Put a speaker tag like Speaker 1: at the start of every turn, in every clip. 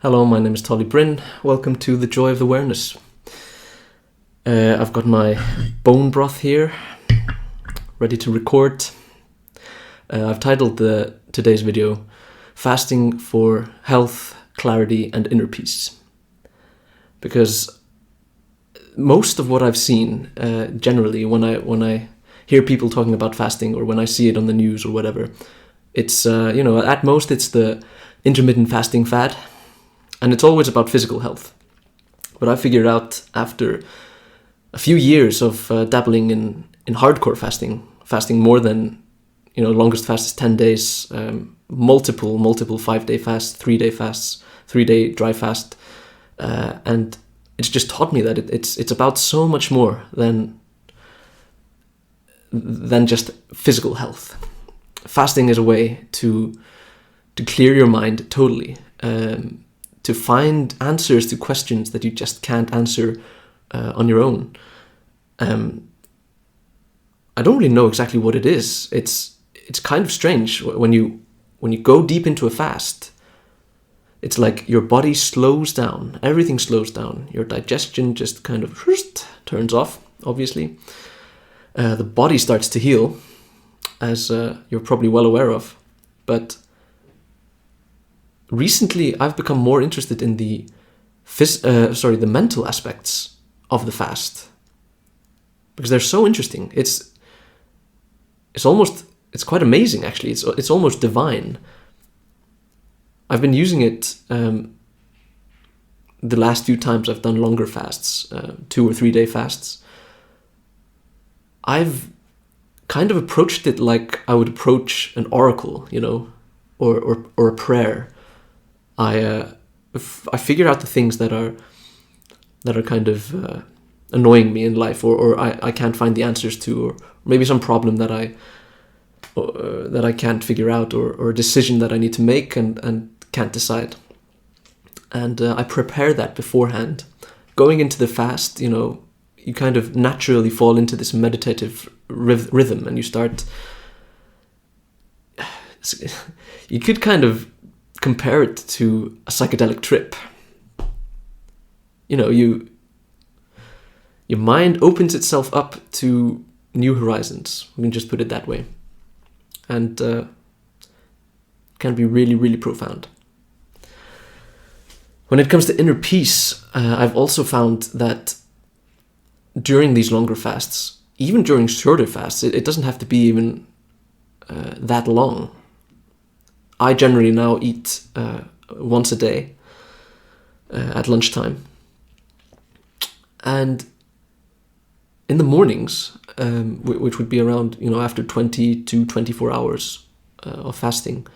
Speaker 1: Hello, my name is Tolly Bryn. Welcome to The Joy of Awareness. I've got my bone broth here, ready to record. I've titled today's video, Fasting for Health, Clarity and Inner Peace. Because most of what I've seen, generally, when I hear people talking about fasting or when I see it on the news or whatever, it's, at most it's the intermittent fasting fad. And it's always about physical health. But I figured out after a few years of dabbling in hardcore fasting more than, longest fast is 10 days, multiple 5-day fasts, 3-day fasts, 3-day dry fast. And it's just taught me that it's about so much more than just physical health. Fasting is a way to clear your mind totally, to find answers to questions that you just can't answer on your own. I don't really know exactly what it is. It's kind of strange when you go deep into a fast. It's like your body slows down. Everything slows down. Your digestion just kind of turns off, obviously. The body starts to heal, as you're probably well aware of. But recently, I've become more interested in the mental aspects of the fast, because they're so interesting. It's quite amazing, actually. It's almost divine. I've been using it the last few times I've done longer fasts, 2 or 3 day fasts. I've kind of approached it like I would approach an oracle, or a prayer. I figure out the things that are kind of annoying me in life, or I can't find the answers to, or maybe some problem that I can't figure out, or a decision that I need to make and can't decide. And I prepare that beforehand. Going into the fast, you kind of naturally fall into this meditative rhythm, and you start. You could kind of compare it to a psychedelic trip. Your mind opens itself up to new horizons. We can just put it that way. And can be really, really profound. When it comes to inner peace, I've also found that during these longer fasts, even during shorter fasts, it doesn't have to be even that long. I generally now eat once a day at lunchtime. And in the mornings, which would be around, after 20 to 24 hours of fasting,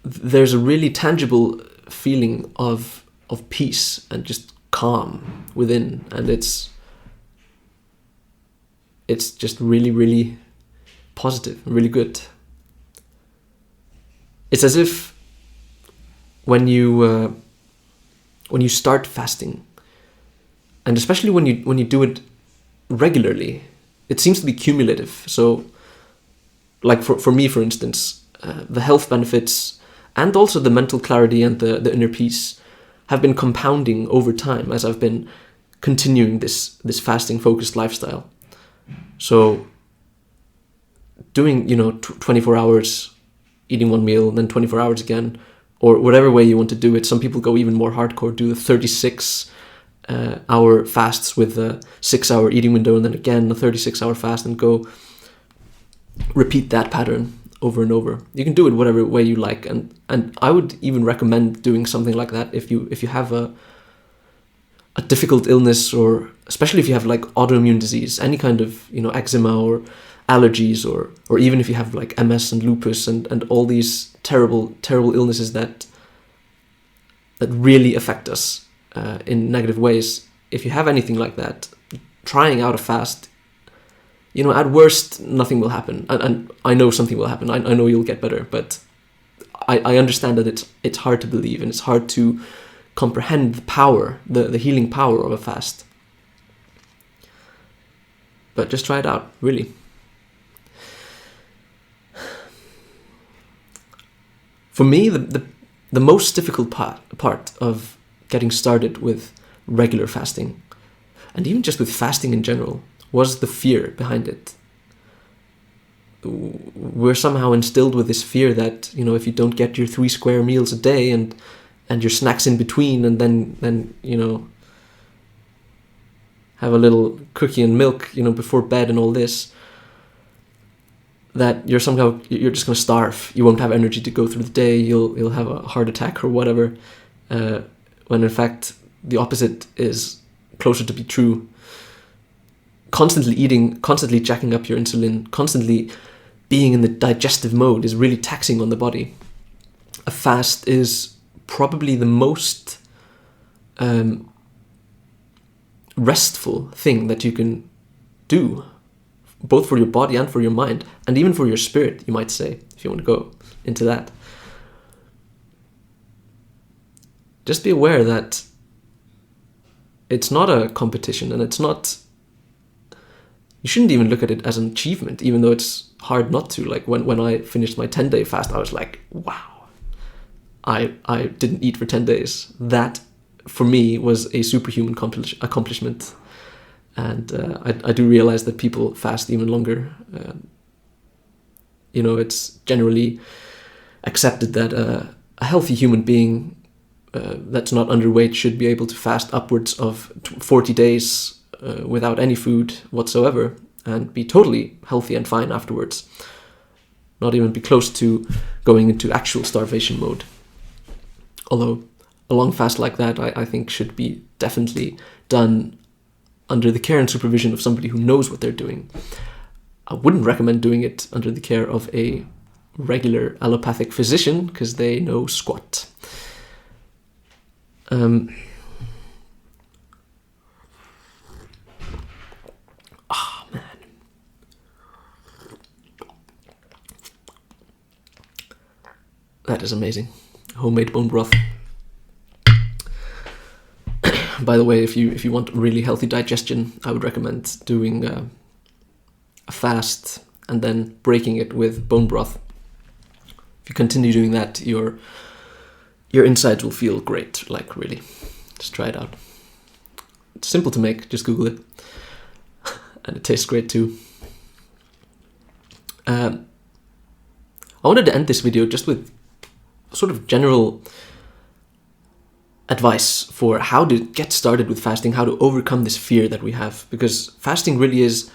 Speaker 1: there's a really tangible feeling of peace and just calm within. And it's just really, really positive, really good. It's as if when you start fasting, and especially when you do it regularly, it seems to be cumulative. So, like for me, for instance, the health benefits and also the mental clarity and the inner peace have been compounding over time as I've been continuing this fasting focused lifestyle. So, doing 24 hours. Eating one meal, then 24 hours again, or whatever way you want to do it. Some people go even more hardcore, do the 36-hour fasts with a 6-hour eating window, and then again a 36-hour fast, and go repeat that pattern over and over. You can do it whatever way you like, and I would even recommend doing something like that if you have a difficult illness, or especially if you have like autoimmune disease, any kind of eczema or allergies, or even if you have like MS and lupus and all these terrible illnesses that really affect us in negative ways. If you have anything like that, trying out a fast, at worst nothing will happen, and I know something will happen. I know you'll get better, but I understand that it's hard to believe, and it's hard to comprehend the power, the healing power of a fast. But just try it out, really. For me, the the most difficult part of getting started with regular fasting, and even just with fasting in general, was the fear behind it. We're somehow instilled with this fear that, you know, if you don't get your 3 square meals a day and your snacks in between, and then you know, have a little cookie and milk, you know, before bed and all this, that you're just going to starve. You won't have energy to go through the day. You'll have a heart attack or whatever. When in fact the opposite is closer to be true. Constantly eating, constantly jacking up your insulin, constantly being in the digestive mode is really taxing on the body. A fast is probably the most restful thing that you can do, both for your body and for your mind, and even for your spirit, you might say, if you want to go into that. Just be aware that it's not a competition, and it's not, you shouldn't even look at it as an achievement, even though it's hard not to. Like when I finished my 10-day fast, I was like, wow, I didn't eat for 10 days. That, for me, was a superhuman accomplishment. And I do realize that people fast even longer. You know, it's generally accepted that a healthy human being that's not underweight should be able to fast upwards of 40 days without any food whatsoever and be totally healthy and fine afterwards. Not even be close to going into actual starvation mode. Although a long fast like that, I think, should be definitely done under the care and supervision of somebody who knows what they're doing. I wouldn't recommend doing it under the care of a regular allopathic physician, because they know squat. Man. That is amazing. Homemade bone broth. By the way, if you want really healthy digestion, I would recommend doing a fast and then breaking it with bone broth. If you continue doing that, your insides will feel great, like really. Just try it out. It's simple to make, just Google it. And it tastes great too. I wanted to end this video just with sort of general advice for how to get started with fasting, how to overcome this fear that we have, because fasting really is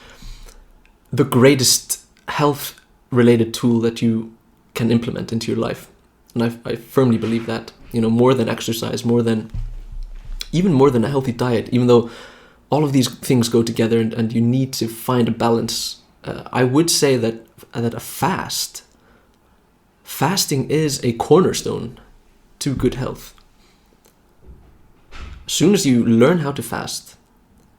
Speaker 1: the greatest health-related tool that you can implement into your life. And I firmly believe that, you know, more than exercise, even more than a healthy diet, even though all of these things go together and you need to find a balance. I would say that a fasting is a cornerstone to good health. As soon as you learn how to fast,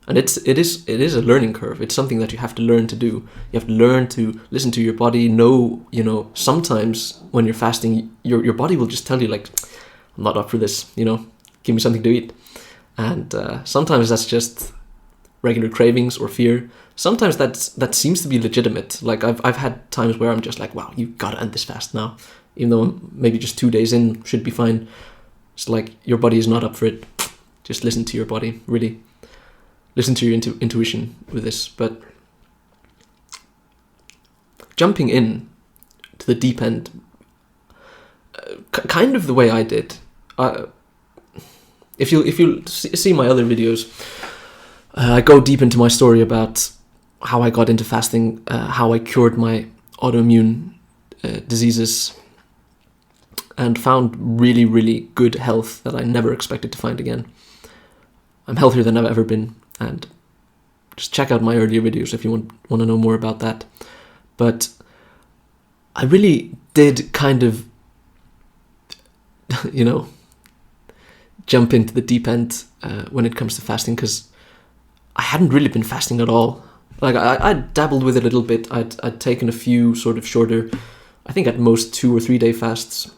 Speaker 1: and it is a learning curve. It's something that you have to learn to do. You have to learn to listen to your body. Know, you know, sometimes when you're fasting, your body will just tell you, like, I'm not up for this, you know, give me something to eat. And sometimes that's just regular cravings or fear. Sometimes that seems to be legitimate. Like I've had times where I'm just like, wow, you gotta end this fast now, even though I'm maybe just 2 days in, should be fine. It's like your body is not up for it. Just listen to your body, really. Listen to your intuition with this. But jumping in to the deep end, kind of the way I did. If you see my other videos, I go deep into my story about how I got into fasting, how I cured my autoimmune diseases, and found really, really good health that I never expected to find again. I'm healthier than I've ever been, and just check out my earlier videos if you want to know more about that. But I really did kind of, you know, jump into the deep end when it comes to fasting, because I hadn't really been fasting at all. Like I dabbled with it a little bit. I'd taken a few sort of shorter, I think at most 2 or 3 day fasts.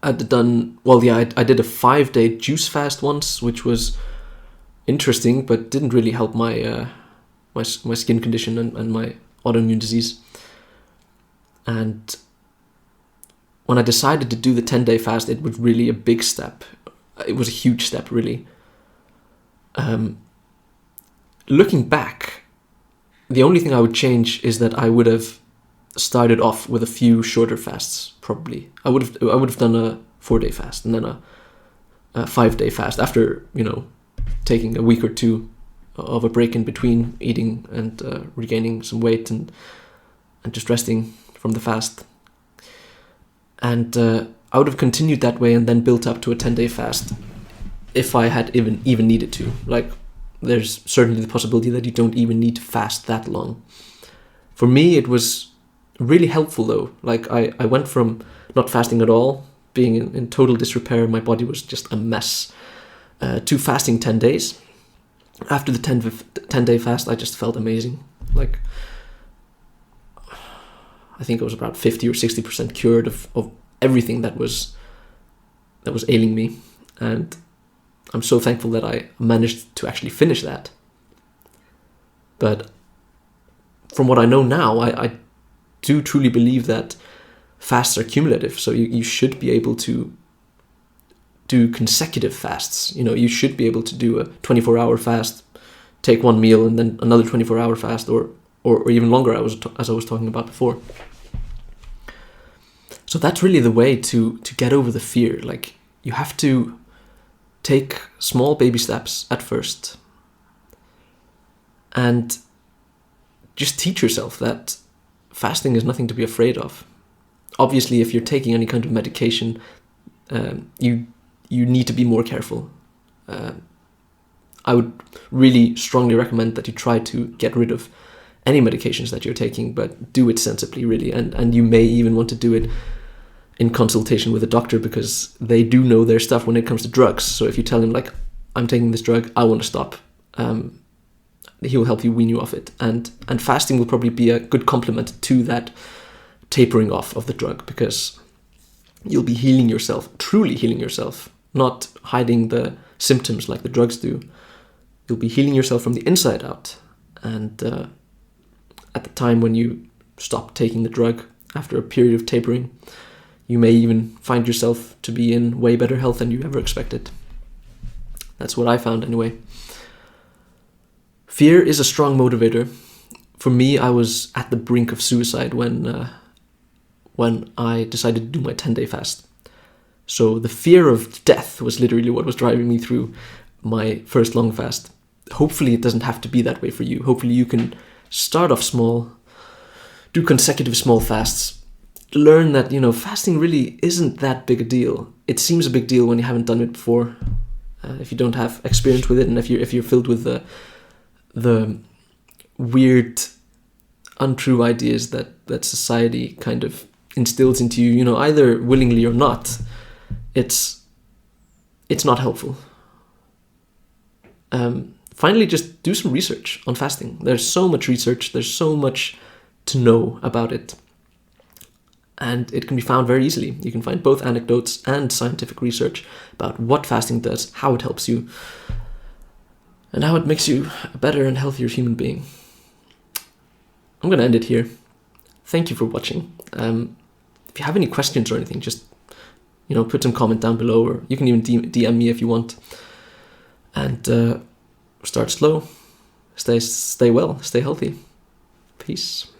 Speaker 1: I'd done, well, yeah, I did a 5-day juice fast once, which was interesting, but didn't really help my my skin condition and my autoimmune disease. And when I decided to do the 10-day fast, it was really a big step. It was a huge step, really. Looking back, the only thing I would change is that I would have started off with a few shorter fasts. Probably, I would have done a 4-day fast and then a 5-day fast after, taking a week or two of a break in between eating and regaining some weight and just resting from the fast. And I would have continued that way and then built up to a 10-day fast if I had even needed to. Like, there's certainly the possibility that you don't even need to fast that long. For me, it was really helpful though. Like, I went from not fasting at all, being in total disrepair, my body was just a mess, to fasting 10 days. After the 10-day fast, I just felt amazing. Like, I think I was about 50 or 60% cured of everything that was ailing me. And I'm so thankful that I managed to actually finish that. But from what I know now, I do truly believe that fasts are cumulative. So you should be able to do consecutive fasts. You should be able to do a 24-hour fast, take one meal, and then another 24-hour fast, or even longer, as I was talking about before. So that's really the way to get over the fear. Like, you have to take small baby steps at first and just teach yourself that fasting is nothing to be afraid of. Obviously, if you're taking any kind of medication, you need to be more careful. I would really strongly recommend that you try to get rid of any medications that you're taking, but do it sensibly, really. And you may even want to do it in consultation with a doctor, because they do know their stuff when it comes to drugs. So if you tell him, like, I'm taking this drug, I want to stop, he'll help you wean you off it. And fasting will probably be a good complement to that tapering off of the drug, because you'll be healing yourself, truly healing yourself, not hiding the symptoms like the drugs do. You'll be healing yourself from the inside out. And at the time when you stop taking the drug, after a period of tapering, you may even find yourself to be in way better health than you ever expected. That's what I found anyway. Fear is a strong motivator. For me, I was at the brink of suicide when I decided to do my 10-day fast. So the fear of death was literally what was driving me through my first long fast. Hopefully it doesn't have to be that way for you. Hopefully you can start off small, do consecutive small fasts, learn that, fasting really isn't that big a deal. It seems a big deal when you haven't done it before, if you don't have experience with it, and if you're filled with the weird, untrue ideas that society kind of instills into you, either willingly or not. It's not helpful. Finally, just do some research on fasting. There's so much research, there's so much to know about it. And it can be found very easily. You can find both anecdotes and scientific research about what fasting does, how it helps you, and how it makes you a better and healthier human being. I'm going to end it here. Thank you for watching. If you have any questions or anything, just put some comment down below, or you can even DM me if you want. And start slow, stay well, stay healthy. Peace.